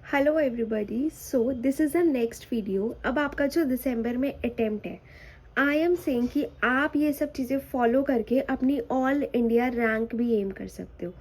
Hello everybody, so this is the next video. अब आपका जो दिसंबर में अटेम्प्ट है, आई एम सेइंग कि आप ये सब चीज़ें फॉलो करके अपनी ऑल इंडिया रैंक भी एम कर सकते हो।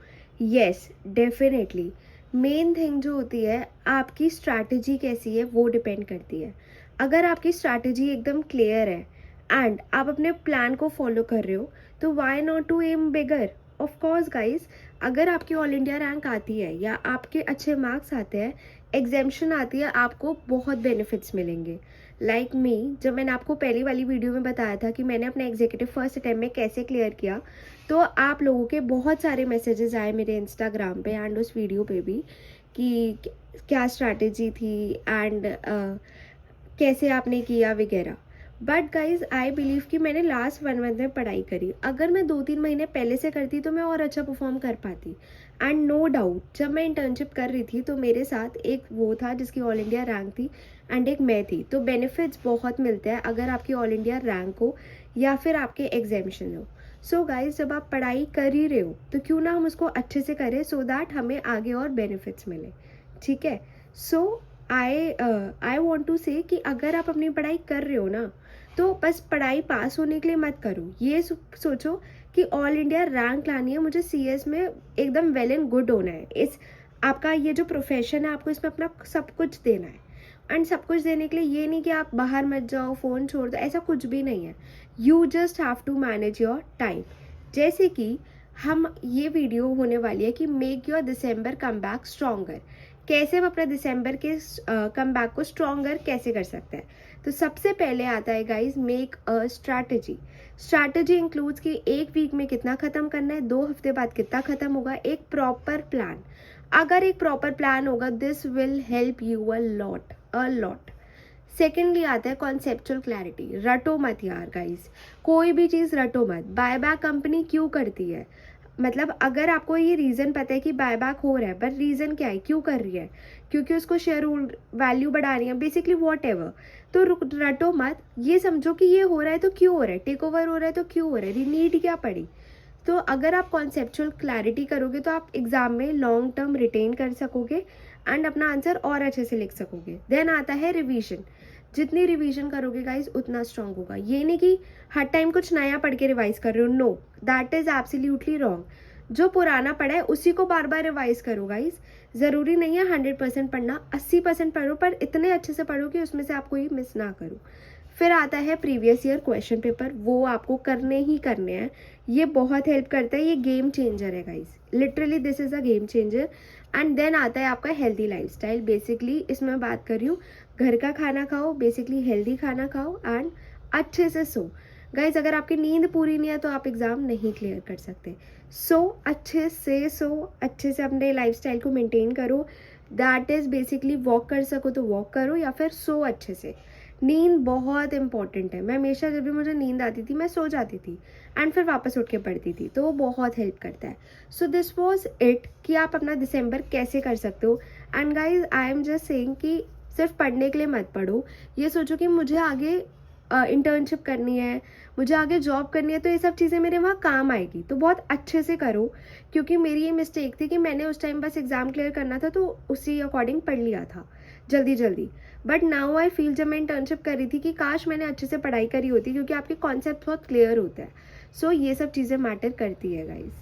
येस, डेफिनेटली मेन थिंग जो होती है, आपकी स्ट्रैटेजी कैसी है वो डिपेंड करती है। अगर आपकी स्ट्रैटेजी एकदम क्लियर है एंड आप अपने प्लान को फॉलो कर रहे हो, तो why not to aim bigger. Of course guys, अगर आपकी ऑल इंडिया रैंक आती है या आपके अच्छे मार्क्स आते हैं, एग्जेम्पशन आती है, आपको बहुत बेनिफिट्स मिलेंगे। लाइक मी, जब मैंने आपको पहली वाली वीडियो में बताया था कि मैंने अपना एग्जीक्यूटिव फर्स्ट अटैम्प्ट में कैसे क्लियर किया, तो आप लोगों के बहुत सारे मैसेजेस आए मेरे इंस्टाग्राम पे एंड उस वीडियो पे भी कि क्या स्ट्रैटेजी थी एंड कैसे आपने किया वगैरह। बट गाइज, आई बिलीव कि मैंने लास्ट 1 मंथ में पढ़ाई करी। अगर मैं 2-3 महीने पहले से करती तो मैं और अच्छा परफॉर्म कर पाती। एंड नो डाउट, जब मैं इंटर्नशिप कर रही थी तो मेरे साथ एक वो था जिसकी ऑल इंडिया रैंक थी एंड एक मैं थी। तो बेनिफिट्स बहुत मिलते हैं अगर आपकी ऑल इंडिया रैंक हो या फिर आपके एग्जामेशन हो। सो गाइज, जब आप पढ़ाई कर ही रहे हो तो क्यों ना हम उसको अच्छे से करें, सो दैट हमें आगे और बेनिफिट्स मिले। ठीक है। सो आई वॉन्ट टू से कि अगर आप अपनी पढ़ाई कर रहे हो ना, तो बस पढ़ाई पास होने के लिए मत करो। ये सोचो कि ऑल इंडिया रैंक लानी है, मुझे सीएस में एकदम वेल एंड गुड होना है। इस आपका ये जो प्रोफेशन है, आपको इसमें अपना सब कुछ देना है। एंड सब कुछ देने के लिए ये नहीं कि आप बाहर मत जाओ, फ़ोन छोड़ दो, ऐसा कुछ भी नहीं है। You just have to manage your time. जैसे कि हम ये वीडियो होने वाली है कि make your December come back stronger. कैसे हम अपना दिसंबर के कम बैक को स्ट्रॉन्गर कैसे कर सकते हैं। तो सबसे पहले आता है guys, make a strategy. Strategy includes कि एक वीक में कितना खत्म करना है, 2 हफ्ते बाद कितना खत्म होगा, एक प्रॉपर प्लान। अगर एक प्रॉपर प्लान होगा, this will help you a lot. Secondly आता है कॉन्सेप्चुअल क्लैरिटी। रटो मत यार गाइज, कोई भी चीज़ रटो मत। बाय बैक कंपनी क्यों करती है, मतलब अगर आपको ये रीज़न पता है कि बायबैक हो रहा है, बट रीज़न क्या है, क्यों कर रही है, क्योंकि उसको शेयर वैल्यू बढ़ानी है, बेसिकली वॉट एवर। तो रटो मत, ये समझो कि ये हो रहा है तो क्यों हो रहा है, टेक ओवर हो रहा है तो क्यों हो रहा है, नीड क्या पड़ी। तो अगर आप कॉन्सेप्चुअल क्लैरिटी करोगे तो आप एग्जाम में लॉन्ग टर्म रिटेन कर सकोगे एंड अपना आंसर और अच्छे से लिख सकोगे। देन आता है रिवीजन। जितनी रिवीजन करोगे गाइज उतना स्ट्रांग होगा। ये नहीं कि हर टाइम कुछ नया पढ़ के रिवाइज कर रहे हो, no, that is absolutely wrong. जो पुराना पढ़ा है उसी को बार बार रिवाइज करो गाइज। ज़रूरी नहीं है 100% पढ़ना, 80% पढ़ो, पर इतने अच्छे से पढ़ो कि उसमें से आप कोई मिस ना करो। फिर आता है प्रीवियस ईयर क्वेश्चन पेपर, वो आपको करने ही करने हैं। ये बहुत हेल्प करता है, ये गेम चेंजर है guys, literally this is a game changer. And then आता है आपका हेल्दी लाइफस्टाइल। बेसिकली इसमें मैं बात कर रही हूँ, घर का खाना खाओ, बेसिकली हेल्दी खाना खाओ एंड अच्छे से सो। गाइज, अगर आपकी नींद पूरी नहीं है तो आप एग्ज़ाम नहीं क्लियर कर सकते। सो अच्छे से सो, अच्छे से अपने लाइफस्टाइल को मेंटेन करो। दैट इज़ बेसिकली वॉक कर सको तो वॉक करो या फिर सो अच्छे से। नींद बहुत इंपॉर्टेंट है। मैं हमेशा जब भी मुझे नींद आती थी मैं सो जाती थी एंड फिर वापस उठ के पढ़ती थी, तो वो बहुत हेल्प करता है। सो दिस वॉज इट कि आप अपना दिसंबर कैसे कर सकते हो। And guys, I am just saying कि सिर्फ पढ़ने के लिए मत पढ़ो। ये सोचो कि मुझे आगे इंटर्नशिप करनी है, मुझे आगे जॉब करनी है, तो ये सब चीज़ें मेरे वहाँ काम आएगी, तो बहुत अच्छे से करो। क्योंकि मेरी ये मिस्टेक थी कि मैंने उस टाइम बस एग्ज़ाम क्लियर करना था तो उसी अकॉर्डिंग पढ़ लिया था जल्दी जल्दी। बट नाउ आई फील, जब मैं इंटर्नशिप कर रही थी, कि काश मैंने अच्छे से पढ़ाई करी होती, क्योंकि आपके कॉन्सेप्ट बहुत क्लियर होते हैं। सो ये सब चीज़ें मैटर करती है गाइज।